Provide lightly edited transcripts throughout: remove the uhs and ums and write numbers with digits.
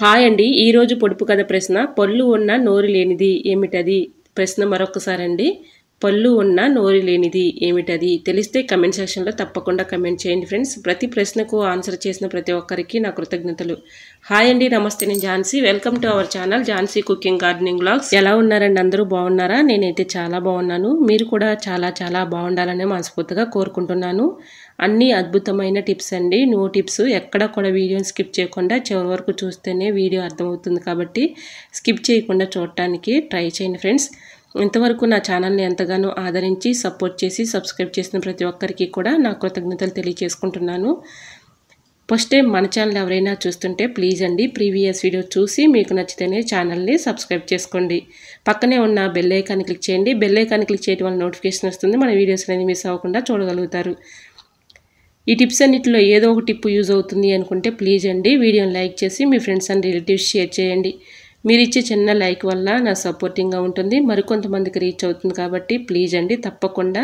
Hi అండి. ఈరోజు పొడుపు కథ ప్రశ్న పళ్ళు ఉన్న నోరు లేనిది ఏమిటది? ప్రశ్న మరొకసారండి. పళ్ళు ఉన్న నోరు లేనిది ఏమిటది? తెలిస్తే కమెంట్ సెక్షన్లో తప్పకుండా కమెంట్ చేయండి ఫ్రెండ్స్. ప్రతి ప్రశ్నకు ఆన్సర్ చేసిన ప్రతి ఒక్కరికి నా కృతజ్ఞతలు. హాయ్ అండి, నమస్తే. నేను Jhansi. Welcome to our channel Jhansi cooking gardening vlogs. ఎలా ఉన్నారండి? అందరూ బాగున్నారా? నేనైతే చాలా బాగున్నాను. మీరు కూడా చాలా బాగుండాలని మనస్ఫూర్తిగా కోరుకుంటున్నాను. అన్ని అద్భుతమైన టిప్స్ అండి, నో టిప్స్. ఎక్కడ కూడా వీడియోని స్కిప్ చేయకుండా చివరి వరకు చూస్తేనే వీడియో అర్థమవుతుంది కాబట్టి స్కిప్ చేయకుండా చూడటానికి ట్రై చేయండి ఫ్రెండ్స్. ఇంతవరకు నా ఛానల్ని ఎంతగానో ఆదరించి సపోర్ట్ చేసి సబ్స్క్రైబ్ చేసిన ప్రతి ఒక్కరికి కూడా నా కృతజ్ఞతలు తెలియజేసుకుంటున్నాను. ఫస్ట్ టైం మన ఛానల్ ఎవరైనా చూస్తుంటే ప్లీజ్ అండి ప్రీవియస్ వీడియో చూసి మీకు నచ్చితేనే ఛానల్ని సబ్స్క్రైబ్ చేసుకోండి. పక్కనే ఉన్న బెల్ ఐకాన్ని క్లిక్ చేయండి. బెల్ ఐకాన్ని క్లిక్ చేయడం వల్ల నోటిఫికేషన్ వస్తుంది. మన వీడియోస్ అనేది మిస్ అవ్వకుండా చూడగలుగుతారు. ఈ టిప్స్ అన్నిటిలో ఏదో ఒక టిప్ యూజ్ అవుతుంది అనుకుంటే ప్లీజ్ అండి వీడియోని లైక్ చేసి మీ ఫ్రెండ్స్ అండ్ రిలేటివ్స్ షేర్ చేయండి. మీరు ఇచ్చే చిన్న లైక్ వల్ల నా సపోర్టింగ్గా ఉంటుంది, మరికొంతమందికి రీచ్ అవుతుంది. కాబట్టి ప్లీజ్ అండి తప్పకుండా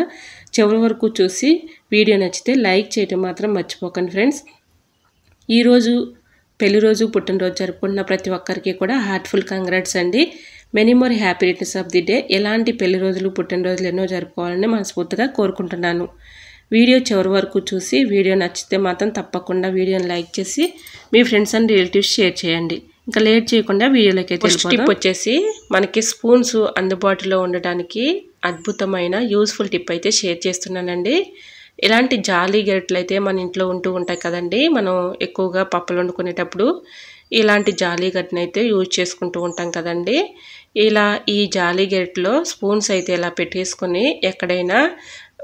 చివరి వరకు చూసి వీడియో నచ్చితే లైక్ చేయడం మాత్రం మర్చిపోకండి ఫ్రెండ్స్. ఈరోజు పెళ్లి రోజు, పుట్టినరోజు జరుపుకున్న ప్రతి ఒక్కరికి కూడా హార్ట్ఫుల్ కంగ్రాట్స్ అండి. Many more happy returns of the day. ఎలాంటి పెళ్లి రోజులు, పుట్టినరోజులు ఎన్నో జరుపుకోవాలని మనస్ఫూర్తిగా కోరుకుంటున్నాను. వీడియో చివరి వరకు చూసి వీడియో నచ్చితే మాత్రం తప్పకుండా వీడియోని లైక్ చేసి మీ ఫ్రెండ్స్ అండ్ రిలేటివ్స్ షేర్ చేయండి. ఇంకా లేట్ చేయకుండా వీడియోలోకి అయితే టిప్ వచ్చేసి మనకి స్పూన్స్ అందుబాటులో ఉండడానికి అద్భుతమైన యూస్ఫుల్ టిప్ అయితే షేర్ చేస్తున్నానండి. ఇలాంటి జాలీ గరిటెలు అయితే మన ఇంట్లో ఉంటూ ఉంటాయి కదండి. మనం ఎక్కువగా పప్పులు వండుకునేటప్పుడు ఇలాంటి జాలీ గరిటెని అయితే యూజ్ చేసుకుంటూ ఉంటాం కదండి. ఇలా ఈ జాలీ గరిటెలో స్పూన్స్ అయితే ఇలా పెట్టేసుకొని ఎక్కడైనా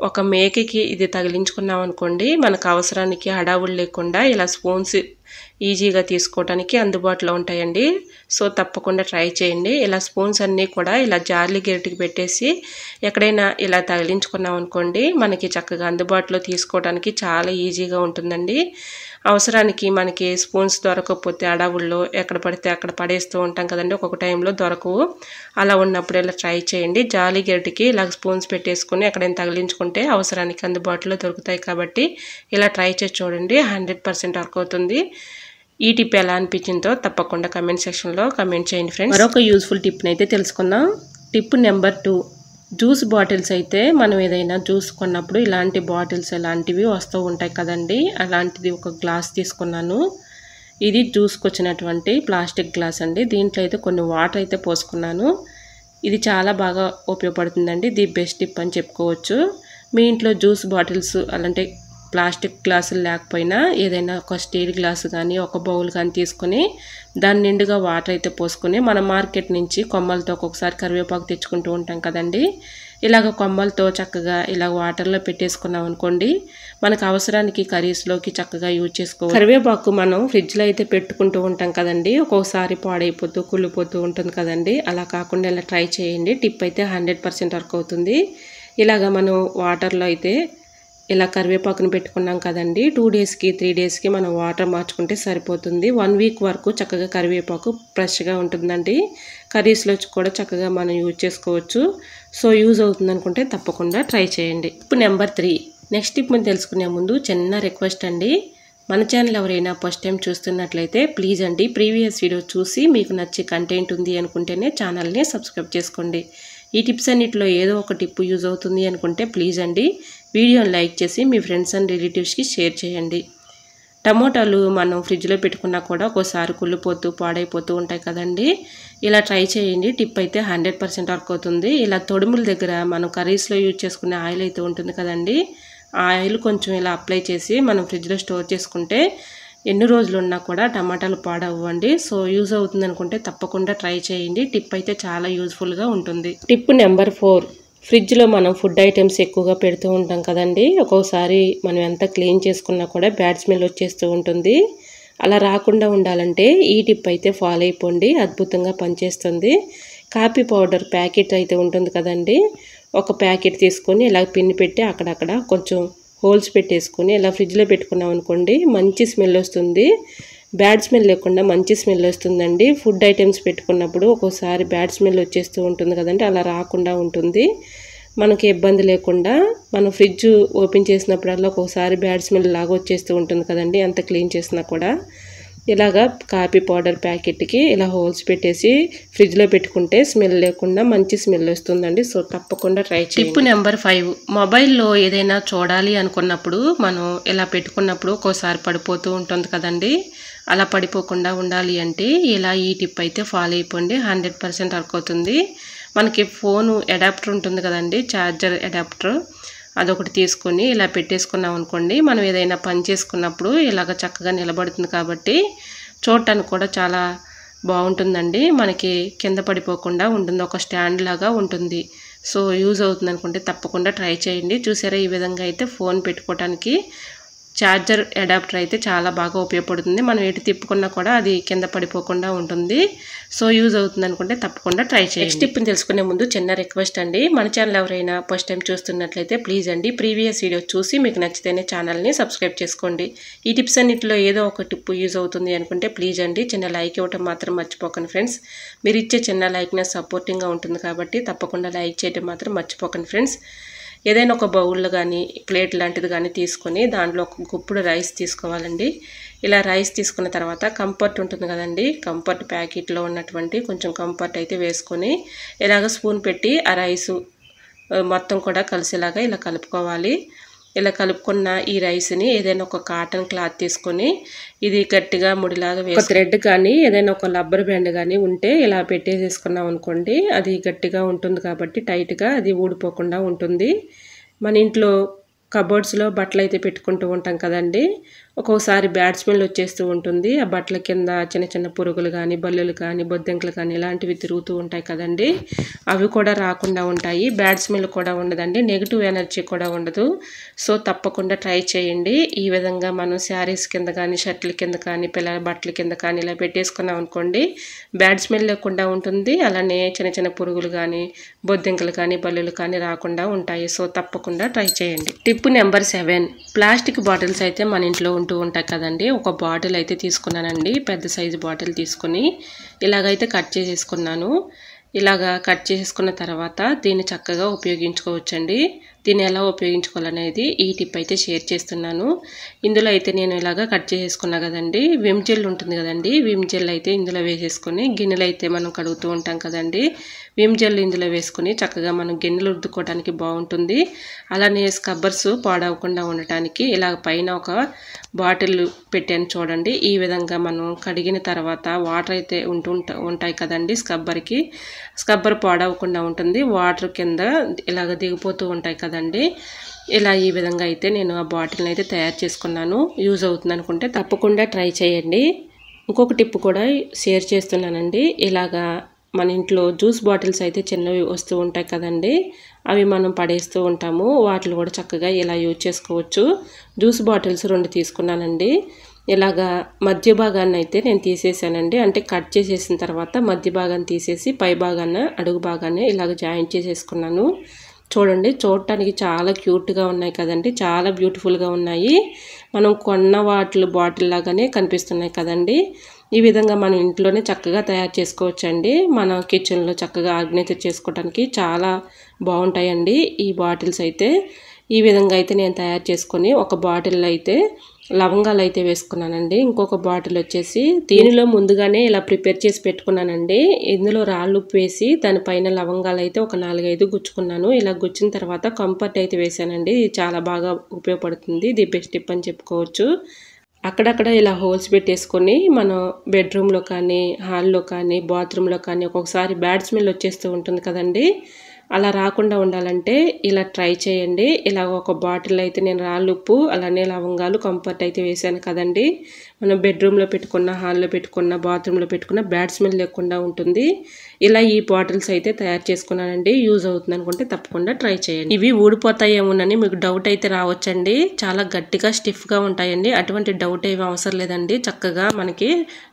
ఒక మేకకి ఇది తగిలించుకున్నాం అనుకోండి, మనకు అవసరానికి హడావులు లేకుండా ఇలా స్పూన్స్ ఈజీగా తీసుకోవడానికి అందుబాటులో ఉంటాయండి. సో తప్పకుండా ట్రై చేయండి. ఇలా స్పూన్స్ అన్నీ కూడా ఇలా జాలి గరిటెకి పెట్టేసి ఎక్కడైనా ఇలా తగిలించుకున్నాం అనుకోండి, మనకి చక్కగా అందుబాటులో తీసుకోవడానికి చాలా ఈజీగా ఉంటుందండి. అవసరానికి మనకి స్పూన్స్ దొరకకపోతే అడవుల్లో ఎక్కడ పడితే అక్కడ పడేస్తూ ఉంటాం కదండి, ఒక్కొక్క టైంలో దొరకవు. అలా ఉన్నప్పుడు ఇలా ట్రై చేయండి. జాలి గరిటెకి ఇలా స్పూన్స్ పెట్టేసుకుని ఎక్కడైనా తగిలించుకుంటే అవసరానికి అందుబాటులో దొరుకుతాయి. కాబట్టి ఇలా ట్రై చేసి చూడండి, 100% వర్క్ అవుతుంది. ఈ టిప్ ఎలా అనిపించిందో తప్పకుండా కమెంట్ సెక్షన్లో కమెంట్ చేయండి ఫ్రెండ్స్. మరొక యూస్ఫుల్ టిప్ని అయితే తెలుసుకుందాం. Tip number 2. జ్యూస్ బాటిల్స్ అయితే మనం ఏదైనా జ్యూస్ కొన్నప్పుడు ఇలాంటి బాటిల్స్ ఇలాంటివి వస్తూ ఉంటాయి కదండి. అలాంటిది ఒక గ్లాస్ తీసుకున్నాను. ఇది జ్యూస్కి వచ్చినటువంటి ప్లాస్టిక్ గ్లాస్ అండి. దీంట్లో అయితే కొన్ని వాటర్ అయితే పోసుకున్నాను. ఇది చాలా బాగా ఉపయోగపడుతుందండి. ది బెస్ట్ టిప్ అని చెప్పుకోవచ్చు. మీ ఇంట్లో జ్యూస్ బాటిల్స్ అలాంటి ప్లాస్టిక్ గ్లాసులు లేకపోయినా ఏదైనా ఒక స్టీల్ గ్లాసు కానీ ఒక బౌల్ కానీ తీసుకొని దాని నిండుగా వాటర్ అయితే పోసుకొని, మనం మార్కెట్ నుంచి కొమ్మలతో ఒక్కొక్కసారి కరివేపాకు తెచ్చుకుంటూ ఉంటాం కదండి. ఇలాగ కొమ్మలతో చక్కగా ఇలా వాటర్లో పెట్టేసుకున్నాం అనుకోండి, మనకు అవసరానికి కర్రీస్లోకి చక్కగా యూజ్ చేసుకోవచ్చు. కరివేపాకు మనం ఫ్రిడ్జ్లో అయితే పెట్టుకుంటూ ఉంటాం కదండి, ఒక్కొక్కసారి పాడైపోతూ కుళ్ళిపోతూ ఉంటుంది కదండి. అలా కాకుండా ఇలా ట్రై చేయండి. టిప్ అయితే 100% వర్క్ అవుతుంది. ఇలాగ మనం వాటర్లో అయితే ఇలా కరివేపాకుని పెట్టుకున్నాం కదండి, 2 డేస్కి 3 డేస్కి మనం వాటర్ మార్చుకుంటే సరిపోతుంది. 1 వీక్ వరకు చక్కగా కరివేపాకు ఫ్రెష్గా ఉంటుందండి. కర్రీస్లో కూడా చక్కగా మనం యూజ్ చేసుకోవచ్చు. సో యూజ్ అవుతుంది అనుకుంటే తప్పకుండా ట్రై చేయండి. Tip number 3. నెక్స్ట్ టిప్ మనం తెలుసుకునే ముందు చిన్న రిక్వెస్ట్ అండి. మన ఛానల్ ఎవరైనా ఫస్ట్ టైం చూస్తున్నట్లయితే ప్లీజ్ అండి ప్రీవియస్ వీడియో చూసి మీకు నచ్చే కంటెంట్ ఉంది అనుకుంటేనే ఛానల్ని సబ్స్క్రైబ్ చేసుకోండి. ఈ టిప్స్ అన్నిటిలో ఏదో ఒక టిప్ యూజ్ అవుతుంది అనుకుంటే ప్లీజ్ అండి వీడియోని లైక్ చేసి మీ ఫ్రెండ్స్ అండ్ రిలేటివ్స్కి షేర్ చేయండి. టమోటాలు మనం ఫ్రిడ్జ్లో పెట్టుకున్నా కూడా ఒక్కోసారి కుళ్ళిపోతూ పాడైపోతూ ఉంటాయి కదండి. ఇలా ట్రై చేయండి. టిప్ అయితే 100% వర్క్ అవుతుంది. ఇలా తొడుముల దగ్గర మనం కర్రీస్లో యూజ్ చేసుకునే ఆయిల్ అయితే ఉంటుంది కదండి, ఆ ఆయిల్ కొంచెం ఇలా అప్లై చేసి మనం ఫ్రిడ్జ్లో స్టోర్ చేసుకుంటే ఎన్ని రోజులు ఉన్నా కూడా టమాటాలు పాడవ్వండి. సో యూజ్ అవుతుంది అనుకుంటే తప్పకుండా ట్రై చేయండి. టిప్ అయితే చాలా యూజ్ఫుల్గా ఉంటుంది. Tip number 4. ఫ్రిడ్జ్లో మనం ఫుడ్ ఐటమ్స్ ఎక్కువగా పెడుతూ ఉంటాం కదండి, ఒక్కోసారి మనం ఎంత క్లీన్ చేసుకున్నా కూడా బ్యాడ్ స్మెల్ వచ్చేస్తూ ఉంటుంది. అలా రాకుండా ఉండాలంటే ఈ టిప్ అయితే ఫాలో అయిపోండి, అద్భుతంగా పనిచేస్తుంది. కాఫీ పౌడర్ ప్యాకెట్ అయితే ఉంటుంది కదండి, ఒక ప్యాకెట్ తీసుకొని ఇలా పిన్ని పెట్టి అక్కడక్కడ కొంచెం హోల్స్ పెట్టేసుకొని ఇలా ఫ్రిడ్జ్లో పెట్టుకున్నాం అనుకోండి, మంచి స్మెల్ వస్తుంది. బ్యాడ్ స్మెల్ లేకుండా మంచి స్మెల్ వస్తుందండి. ఫుడ్ ఐటమ్స్ పెట్టుకున్నప్పుడు ఒక్కోసారి బ్యాడ్ స్మెల్ వచ్చేస్తూ ఉంటుంది కదండి, అలా రాకుండా ఉంటుంది. మనకి ఇబ్బంది లేకుండా మనం ఫ్రిడ్జ్ ఓపెన్ చేసినప్పుడల్లా ఒక్కోసారి బ్యాడ్ స్మెల్ లాగా వచ్చేస్తూ ఉంటుంది కదండి, ఎంత క్లీన్ చేసినా కూడా. ఇలాగా కాఫీ పౌడర్ ప్యాకెట్కి ఇలా హోల్స్ పెట్టేసి ఫ్రిడ్జ్లో పెట్టుకుంటే స్మెల్ లేకుండా మంచి స్మెల్ వస్తుందండి. సో తప్పకుండా ట్రై చేయండి. టిప్ నెంబర్ 5, మొబైల్లో ఏదైనా చూడాలి అనుకున్నప్పుడు మనం ఇలా పెట్టుకున్నప్పుడు ఒక్కోసారి పడిపోతూ ఉంటుంది కదండి. అలా పడిపోకుండా ఉండాలి అంటే ఇలా ఈ టిప్ అయితే ఫాలో అయిపోండి, 100% వర్క్ అవుతుంది. మనకి ఫోను అడాప్టర్ ఉంటుంది కదండి, ఛార్జర్ అడాప్టర్, అదొకటి తీసుకొని ఇలా పెట్టేసుకున్నాం అనుకోండి, మనం ఏదైనా పని చేసుకున్నప్పుడు ఇలాగ చక్కగా నిలబడుతుంది కాబట్టి చూడటానికి కూడా చాలా బాగుంటుందండి. మనకి కింద పడిపోకుండా ఉంటుంది, ఒక స్టాండ్ లాగా ఉంటుంది. సో యూజ్ అవుతుంది అనుకుంటే తప్పకుండా ట్రై చేయండి. చూసారా, ఈ విధంగా అయితే ఫోన్ పెట్టుకోవడానికి ఛార్జర్ అడాప్టర్ అయితే చాలా బాగా ఉపయోగపడుతుంది. మనం ఎటు తిప్పుకున్నా కూడా అది కింద పడిపోకుండా ఉంటుంది. సో యూజ్ అవుతుంది అనుకుంటే తప్పకుండా ట్రై చేయండి. నెక్స్ట్ టిప్ని తెలుసుకునే ముందు చిన్న రిక్వెస్ట్ అండి, మన ఛానల్ ఎవరైనా ఫస్ట్ టైం చూస్తున్నట్లయితే ప్లీజ్ అండి ప్రీవియస్ వీడియో చూసి మీకు నచ్చితేనే ఛానల్ని సబ్స్క్రైబ్ చేసుకోండి. ఈ టిప్స్ అన్నింటిలో ఏదో ఒక టిప్ యూజ్ అవుతుంది అనుకుంటే ప్లీజ్ అండి చిన్న లైక్ ఇవ్వటం మాత్రం మర్చిపోకండి ఫ్రెండ్స్. మీరు ఇచ్చే చిన్న లైక్ నాకు సపోర్టింగ్గా ఉంటుంది కాబట్టి తప్పకుండా లైక్ చేయడం మాత్రం మర్చిపోకండి ఫ్రెండ్స్. ఏదైనా ఒక బౌల్ కానీ ప్లేట్ లాంటిది కానీ తీసుకొని దాంట్లో ఒక గుప్పుడు రైస్ తీసుకోవాలండి. ఇలా రైస్ తీసుకున్న తర్వాత కంఫర్ట్ ఉంటుంది కదండి, కంఫర్ట్ ప్యాకెట్లో ఉన్నటువంటి కొంచెం కంఫర్ట్ అయితే వేసుకొని ఇలాగ స్పూన్ పెట్టి ఆ రైసు మొత్తం కూడా కలిసేలాగా ఇలా కలుపుకోవాలి. ఇలా కలుపుకున్న ఈ రైస్ని ఏదైనా ఒక కాటన్ క్లాత్ తీసుకొని ఇది గట్టిగా ముడిలాగా వేసి థ్రెడ్ కానీ ఏదైనా ఒక రబ్బర్ బ్యాండ్ కానీ ఉంటే ఇలా పెట్టేసేసుకున్నాం అనుకోండి, అది గట్టిగా ఉంటుంది కాబట్టి టైట్గా అది ఊడిపోకుండా ఉంటుంది. మన ఇంట్లో కబోర్డ్స్లో బట్టలు అయితే పెట్టుకుంటూ ఉంటాం కదండి, ఒక్కొక్కసారి బ్యాడ్ స్మెల్ వచ్చేస్తూ ఉంటుంది. ఆ బట్టల కింద చిన్న చిన్న పురుగులు కానీ బల్లులు కానీ బొద్దెంకలు కానీ ఇలాంటివి తిరుగుతూ ఉంటాయి కదండి, అవి కూడా రాకుండా ఉంటాయి. బ్యాడ్ స్మెల్ కూడా ఉండదండి, నెగిటివ్ ఎనర్జీ కూడా ఉండదు. సో తప్పకుండా ట్రై చేయండి. ఈ విధంగా మనం శారీస్ కింద కానీ షర్ట్ల కింద కానీ పిల్లల బట్టల కింద కానీ ఇలా పెట్టేసుకున్నాం అనుకోండి, బ్యాడ్ స్మెల్ లేకుండా ఉంటుంది. అలానే చిన్న చిన్న పురుగులు కానీ బొద్దెంకలు కానీ బల్లులు కానీ రాకుండా ఉంటాయి. సో తప్పకుండా ట్రై చేయండి. టిప్ నెంబర్ 7, ప్లాస్టిక్ బాటిల్స్ అయితే మన ఇంట్లో ఉంటూ ఉంటాయి కదండి. ఒక బాటిల్ అయితే తీసుకున్నానండి, పెద్ద సైజు బాటిల్ తీసుకుని ఇలాగైతే కట్ చేసేసుకున్నాను. ఇలాగా కట్ చేసుకున్న తర్వాత దీన్ని చక్కగా ఉపయోగించుకోవచ్చండి. దీన్ని ఎలా ఉపయోగించుకోవాలనేది ఈ టిప్ అయితే షేర్ చేస్తున్నాను. ఇందులో అయితే నేను ఇలాగా కట్ చేసుకున్నా కదండి, విమ్ జెల్ ఉంటుంది కదండి, విమ్ జెల్ అయితే ఇందులో వేసేసుకొని గిన్నెలు అయితే మనం కడుగుతూ ఉంటాం కదండి, విమ్ జెల్ ఇందులో వేసుకొని చక్కగా మనం గిన్నెలు రుద్దుకోవడానికి బాగుంటుంది. అలానే స్క్రబ్బర్స్ పాడవకుండా ఉండటానికి ఇలా పైన ఒక బాటిల్ పెట్టాను చూడండి. ఈ విధంగా మనం కడిగిన తర్వాత వాటర్ అయితే ఉంటాయి కదండి స్క్రబ్బర్కి, స్క్రబ్బర్ పాడవకుండా ఉంటుంది. వాటర్ కింద ఇలాగ దిగిపోతూ ఉంటాయి కదండి. ఇలా ఈ విధంగా అయితే నేను ఆ బాటిల్ని అయితే తయారు చేసుకున్నాను. యూజ్ అవుతుంది అనుకుంటే తప్పకుండా ట్రై చేయండి. ఇంకొక టిప్ కూడా షేర్ చేస్తున్నానండి. ఇలాగా మన ఇంట్లో జ్యూస్ బాటిల్స్ అయితే చిన్నవి వస్తూ ఉంటాయి కదండి, అవి మనం పడేస్తూ ఉంటాము, వాటిని కూడా చక్కగా ఇలా యూజ్ చేసుకోవచ్చు. జ్యూస్ బాటిల్స్ 2 తీసుకున్నానండి. ఇలాగా మధ్య భాగాన్ని అయితే నేను తీసేసానండి, అంటే కట్ చేసేసిన తర్వాత మధ్య భాగాన్ని తీసేసి పై భాగాన్ని అడుగు భాగాన్ని ఇలాగ జాయింట్ చేసేసుకున్నాను. చూడండి, చూడటానికి చాలా క్యూట్గా ఉన్నాయి కదండి, చాలా బ్యూటిఫుల్గా ఉన్నాయి. మనం కొన్న బాటిల్ లాగానే కనిపిస్తున్నాయి కదండి. ఈ విధంగా మనం ఇంట్లోనే చక్కగా తయారు చేసుకోవచ్చండి. మన కిచెన్లో చక్కగా ఆర్గనైజ్ చేసుకోవడానికి చాలా బాగుంటాయండి ఈ బాటిల్స్ అయితే. ఈ విధంగా అయితే నేను తయారు చేసుకొని ఒక బాటిల్ అయితే లవంగాలు అయితే వేసుకున్నానండి. ఇంకొక బాటిల్ వచ్చేసి దీనిలో ముందుగానే ఇలా ప్రిపేర్ చేసి పెట్టుకున్నానండి. ఇందులో రాళ్ళు ఉప్పు వేసి దానిపైన లవంగాలు అయితే ఒక 4-5 గుచ్చుకున్నాను. ఇలా గుచ్చిన తర్వాత కంఫర్ట్ అయితే వేసానండి. ఇది చాలా బాగా ఉపయోగపడుతుంది, ది బెస్ట్ టిప్ అని చెప్పుకోవచ్చు. అక్కడక్కడ ఇలా హోల్స్ పెట్టేసుకొని మనం బెడ్రూమ్లో కానీ హాల్లో కానీ బాత్రూంలో కానీ ఒక్కొక్కసారి బ్యాడ్ స్మెల్ వచ్చేస్తూ ఉంటుంది కదండి, అలా రాకుండా ఉండాలంటే ఇలా ట్రై చేయండి. ఇలా ఒక బాటిల్ అయితే నేను రాళ్ళుప్పు అలానే లవంగాలు కంఫర్ట్ అయితే వేసాను కదండి, మనం బెడ్రూమ్లో పెట్టుకున్న హాల్లో పెట్టుకున్న బాత్రూంలో పెట్టుకున్న బ్యాడ్ స్మెల్ లేకుండా ఉంటుంది. ఇలా ఈ బాటిల్స్ అయితే తయారు చేసుకున్నానండి. యూజ్ అవుతుంది అనుకుంటే తప్పకుండా ట్రై చేయండి. ఇవి ఊడిపోతాయేమోనని మీకు డౌట్ అయితే రావచ్చండి, చాలా గట్టిగా స్టిఫ్గా ఉంటాయండి. అటువంటి డౌట్ ఏమీ అవసరం లేదండి, చక్కగా మనకి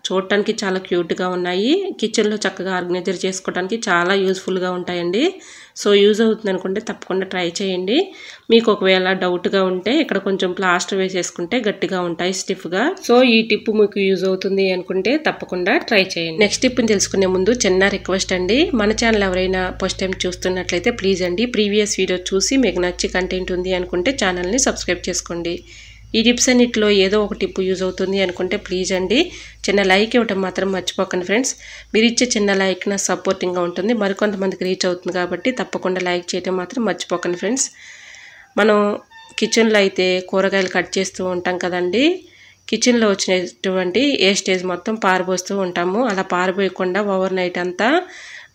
చూడటానికి చాలా క్యూట్గా ఉన్నాయి. కిచెన్లో చక్కగా ఆర్గనైజర్ చేసుకోవడానికి చాలా యూస్ఫుల్గా ఉంటాయండి. సో యూజ్ అవుతుంది అనుకుంటే తప్పకుండా ట్రై చేయండి. మీకు ఒకవేళ డౌట్గా ఉంటే ఇక్కడ కొంచెం ప్లాస్టర్ వేసేసుకుంటే గట్టిగా ఉంటాయి స్టిఫ్గా. సో ఈ టిప్ మీకు యూజ్ అవుతుంది అనుకుంటే తప్పకుండా ట్రై చేయండి. నెక్స్ట్ టిప్ని తెలుసుకునే ముందు చిన్న రిక్వెస్ట్ అండి, మన ఛానల్ ఎవరైనా ఫస్ట్ టైం చూస్తున్నట్లయితే ప్లీజ్ అండి ప్రీవియస్ వీడియో చూసి మీకు నచ్చి కంటెంట్ ఉంది అనుకుంటే ఛానల్ని సబ్స్క్రైబ్ చేసుకోండి. ఈ టిప్స్ అన్నిటిలో ఏదో ఒక టిప్ యూజ్ అవుతుంది అనుకుంటే ప్లీజ్ అండి చిన్న లైక్ ఇవ్వడం మాత్రం మర్చిపోకండి ఫ్రెండ్స్. మీరు ఇచ్చే చిన్న లైక్ నా సపోర్టింగ్గా ఉంటుంది, మరికొంతమందికి రీచ్ అవుతుంది కాబట్టి తప్పకుండా లైక్ చేయడం మాత్రం మర్చిపోకండి ఫ్రెండ్స్. మనం కిచెన్లో అయితే కూరగాయలు కట్ చేస్తూ ఉంటాం కదండి, కిచెన్లో వచ్చినటువంటి వేస్టేజ్ మొత్తం పారబోస్తూ ఉంటాము. అలా పారబోయకుండా ఓవర్ నైట్ అంతా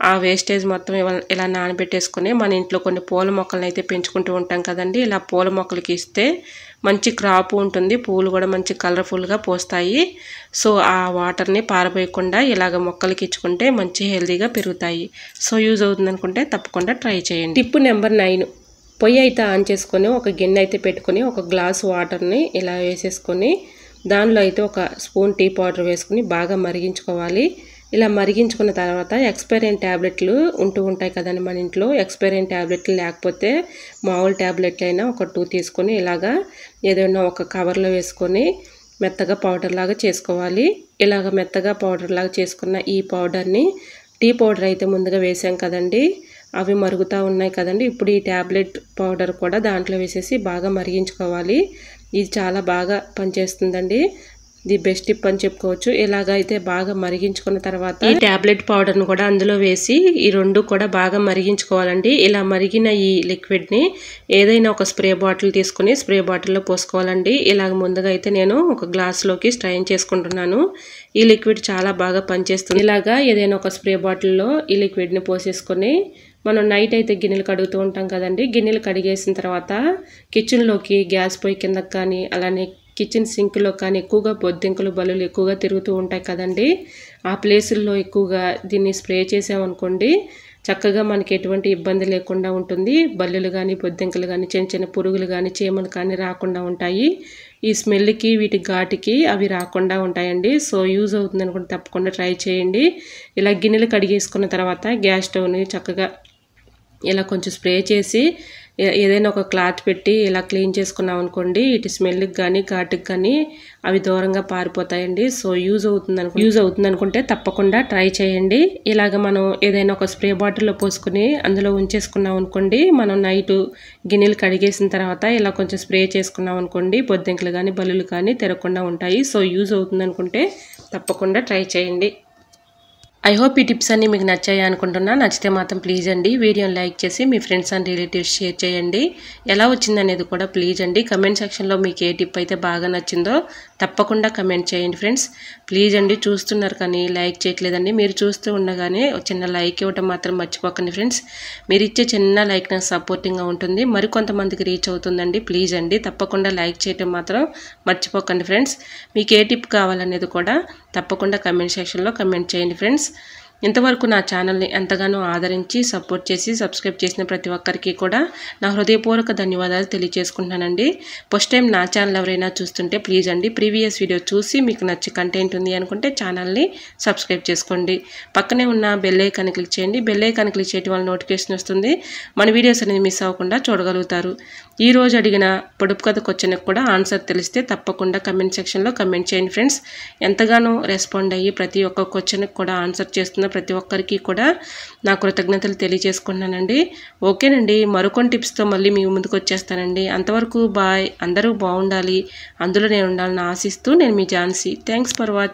ఆ వేస్టేజ్ మొత్తం ఇలా నానబెట్టేసుకుని మన ఇంట్లో కొన్ని పూల మొక్కలను అయితే పెంచుకుంటూ ఉంటాం కదండి. ఇలా పూల మొక్కలకి ఇస్తే మంచి క్రాప్ ఉంటుంది, పూలు కూడా మంచి కలర్ఫుల్గా పోస్తాయి. సో ఆ వాటర్ని పారబోయకుండా ఇలాగ మొక్కలకి ఇచ్చుకుంటే మంచి హెల్తీగా పెరుగుతాయి. సో యూజ్ అవుతుంది అనుకుంటే తప్పకుండా ట్రై చేయండి. టిప్ నెంబర్ 9, పొయ్యి అయితే ఆన్ చేసుకొని ఒక గిన్నె అయితే పెట్టుకొని ఒక గ్లాస్ వాటర్ని ఇలా వేసేసుకొని దానిలో అయితే ఒక స్పూన్ టీ పౌడర్ వేసుకుని బాగా మరిగించుకోవాలి. ఇలా మరిగించుకున్న తర్వాత ఎక్స్పైరీ అయిన ట్యాబ్లెట్లు ఉంటూ ఉంటాయి కదండి మన ఇంట్లో. ఎక్స్పైరీ అయిన ట్యాబ్లెట్లు లేకపోతే మామూలు ట్యాబ్లెట్లు అయినా ఒక 2 తీసుకొని ఇలాగా ఏదైనా ఒక కవర్లో వేసుకొని మెత్తగా పౌడర్ లాగా చేసుకోవాలి. ఇలాగ మెత్తగా పౌడర్ లాగా చేసుకున్న ఈ పౌడర్ని టీ పౌడర్ అయితే ముందుగా వేసాం కదండి, అవి మరుగుతూ ఉన్నాయి కదండి. ఇప్పుడు ఈ ట్యాబ్లెట్ పౌడర్ కూడా దాంట్లో వేసేసి బాగా మరిగించుకోవాలి. ఇది చాలా బాగా పనిచేస్తుందండి, ది బెస్ట్ టిప్ అని చెప్పుకోవచ్చు. ఇలాగైతే బాగా మరిగించుకున్న తర్వాత ఈ ట్యాబ్లెట్ పౌడర్ను కూడా అందులో వేసి ఈ రెండు కూడా బాగా మరిగించుకోవాలండి. ఇలా మరిగిన ఈ లిక్విడ్ని ఏదైనా ఒక స్ప్రే బాటిల్ తీసుకుని స్ప్రే బాటిల్లో పోసుకోవాలండి. ఇలాగ ముందుగా అయితే నేను ఒక గ్లాస్లోకి స్ట్రైన్ చేసుకుంటున్నాను. ఈ లిక్విడ్ చాలా బాగా పనిచేస్తుంది. ఇలాగా ఏదైనా ఒక స్ప్రే బాటిల్లో ఈ లిక్విడ్ని పోసేసుకొని మనం నైట్ అయితే గిన్నెలు కడుగుతూ ఉంటాం కదండి. గిన్నెలు కడిగేసిన తర్వాత కిచెన్లోకి గ్యాస్ పొయ్యి కిందకి కానీ అలానే కిచెన్ సింక్లో కానీ ఎక్కువగా బొద్దింకలు బల్లులు ఎక్కువగా తిరుగుతూ ఉంటాయి కదండి. ఆ ప్లేసుల్లో ఎక్కువగా దీన్ని స్ప్రే చేసామనుకోండి చక్కగా మనకి ఎటువంటి ఇబ్బంది లేకుండా ఉంటుంది. బల్లులు కానీ బొద్దింకలు కానీ చిన్న చిన్న పురుగులు కానీ చీమలు కానీ రాకుండా ఉంటాయి. ఈ స్మెల్కి వీటి ఘాటికి అవి రాకుండా ఉంటాయండి. సో యూజ్ అవుతుంది అనుకుంటే తప్పకుండా ట్రై చేయండి. ఇలా గిన్నెలు కడిగేసుకున్న తర్వాత గ్యాస్ స్టవ్ని చక్కగా ఇలా కొంచెం స్ప్రే చేసి ఏదైనా ఒక క్లాత్ పెట్టి ఇలా క్లీన్ చేసుకున్నాం అనుకోండి ఇటు స్మెల్కి కానీ ఘాటుకి కానీ అవి దూరంగా పారిపోతాయండి. సో యూజ్ అవుతుంది అనుకుంటే తప్పకుండా ట్రై చేయండి. ఇలాగ మనం ఏదైనా ఒక స్ప్రే బాటిల్లో పోసుకుని అందులో ఉంచేసుకున్నాం అనుకోండి, మనం నైట్ గిన్నెలు కడిగేసిన తర్వాత ఇలా కొంచెం స్ప్రే చేసుకున్నాం అనుకోండి బొద్దింకలు కానీ బల్లులు కానీ తిరగకుండా ఉంటాయి. సో యూజ్ అవుతుంది అనుకుంటే తప్పకుండా ట్రై చేయండి. ఐ హోప్ ఈ టిప్స్ అన్నీ మీకు నచ్చాయి అనుకుంటున్నా. నచ్చితే మాత్రం ప్లీజ్ అండి వీడియోని లైక్ చేసి మీ ఫ్రెండ్స్ అండ్ రిలేటివ్స్ షేర్ చేయండి. ఎలా వచ్చిందనేది కూడా ప్లీజ్ అండి కమెంట్ సెక్షన్లో మీకు ఏ టిప్ అయితే బాగా నచ్చిందో తప్పకుండా కమెంట్ చేయండి ఫ్రెండ్స్. ప్లీజ్ అండి చూస్తున్నారు కానీ లైక్ చేయట్లేదండి. మీరు చూస్తూ ఉండగానే చిన్న లైక్ ఇవ్వడం మాత్రం మర్చిపోకండి ఫ్రెండ్స్. మీరు ఇచ్చే చిన్న లైక్ నాకు సపోర్టింగ్గా ఉంటుంది, మరికొంతమందికి రీచ్ అవుతుందండి. ప్లీజ్ అండి తప్పకుండా లైక్ చేయడం మాత్రం మర్చిపోకండి ఫ్రెండ్స్. మీకు ఏ టిప్ కావాలనేది కూడా తప్పకుండా కమెంట్ సెక్షన్లో కమెంట్ చేయండి ఫ్రెండ్స్. ఇంతవరకు నా ఛానల్ని ఎంతగానో ఆదరించి సపోర్ట్ చేసి సబ్స్క్రైబ్ చేసిన ప్రతి ఒక్కరికి కూడా నా హృదయపూర్వక ధన్యవాదాలు తెలియజేసుకుంటున్నానండి. ఫస్ట్ టైం నా ఛానల్ ఎవరైనా చూస్తుంటే ప్లీజ్ అండి ప్రీవియస్ వీడియో చూసి మీకు నచ్చి కంటెంట్ ఉంది అనుకుంటే ఛానల్ని సబ్స్క్రైబ్ చేసుకోండి. పక్కనే ఉన్న బెల్ ఐకాన్ క్లిక్ చేయండి. బెల్ ఐకాన్ క్లిక్ చేయడం వల్ల నోటిఫికేషన్ వస్తుంది, మన వీడియోస్ అనేది మిస్ అవ్వకుండా చూడగలుగుతారు. ఈరోజు అడిగిన పొడుపు కథ క్వశ్చన్కి కూడా ఆన్సర్ తెలిస్తే తప్పకుండా కమెంట్ సెక్షన్లో కమెంట్ చేయండి ఫ్రెండ్స్. ఎంతగానో రెస్పాండ్ అయ్యి ప్రతి ఒక్క క్వశ్చన్కి కూడా ఆన్సర్ చేస్తున్న ప్రతి ఒక్కరికి కూడా నా కృతజ్ఞతలు తెలియజేసుకుంటున్నానండి. ఓకేనండి, మరికొన్ని టిప్స్తో మళ్ళీ మీ ముందుకు వచ్చేస్తానండి. అంతవరకు బాయ్. అందరూ బాగుండాలి, అందులో నేను ఉండాలని ఆశిస్తూ నేను మీ ఝాన్సీ. Thanks for watching.